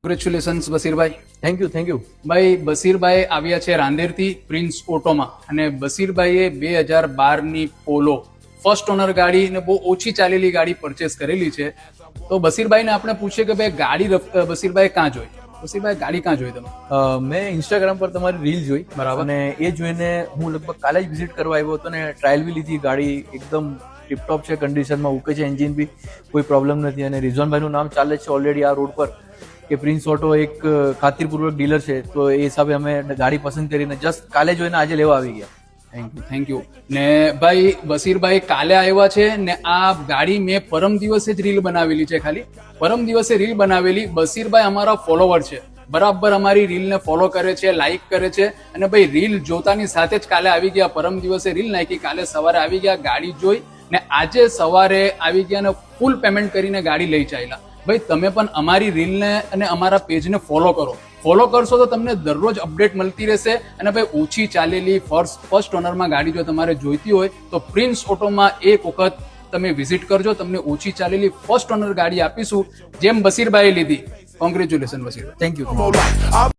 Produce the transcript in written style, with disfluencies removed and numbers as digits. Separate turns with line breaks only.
Congratulations બસીરભાઈ.
Thank you
ભાઈ બસીરભાઈ આવ્યા છે રાંદેરથી પ્રિન્સ ઓટોમાં અને બસીરભાઈએ 2012ની પોલો ફર્સ્ટ ઓનર ગાડી ને બહુ ઓછી ચાલેલી ગાડી પરચેસ કરેલી છે. તો બસીરભાઈને આપણે પૂછીએ કે ભાઈ ગાડી બસીરભાઈ ક્યાં જોઈ? બસીરભાઈ ગાડી ક્યાં જોઈ તમે?
મેં ઇન્સ્ટાગ્રામ પર તમારી રીલ જોઈ
બરાબર.
અને એ જોઈને હું લગભગ કાલે જ વિઝિટ કરવા આવ્યો હતો ને ટ્રાયલ બી લીધી. ગાડી એકદમ ટીપટોપ છે, કન્ડિશનમાં ઓકે છે, એન્જિન બી કોઈ પ્રોબ્લેમ નથી અને રિઝવાનભાઈનું નામ ચાલે છે ઓલરેડી આ રોડ પર કે પ્રિન્સ ઓટો એક ખાતરીપૂર્વક ડીલર છે. તો એ હિસાબે અમે ગાડી પસંદ કરીને જસ્ટ કાલે જોઈને આજે લેવા આવી ગયા.
Thank you. ને ભાઈ બસીરભાઈ કાલે આવ્યા છે ને આ ગાડી મેં પરમ દિવસે જ રીલ બનાવેલી છે. ખાલી પરમ દિવસે રીલ બનાવેલી. બસીરભાઈ અમારા ફોલોવર છે, બરાબર અમારી રીલને ફોલો કરે છે, લાઈક કરે છે અને ભાઈ રીલ જોતાની સાથે જ કાલે આવી ગયા. પરમ દિવસે રીલ નાખી, કાલે સવારે આવી ગયા, ગાડી જોઈ ને આજે સવારે આવી ગયા ને ફૂલ પેમેન્ટ કરીને ગાડી લઈ ચાલ્યા. ભાઈ તમે પણ અમારી રીલને અને અમારા પેજને ફોલો કરો. ફોલો કરશો તો તમને દરરોજ અપડેટ મળતી રહેશે. અને ભાઈ ઓછી ચાલેલી ફર્સ્ટ ઓનરમાં ગાડી જો તમારે જોઈતી હોય તો પ્રિન્સ ઓટોમાં એક વખત તમે વિઝિટ કરજો. તમને ઓછી ચાલેલી ફર્સ્ટ ઓનર ગાડી આપીશું જેમ બસીરભાઈએ લીધી. કોંગ્રેચ્યુલેશન બસીરભાઈ.
Thank you.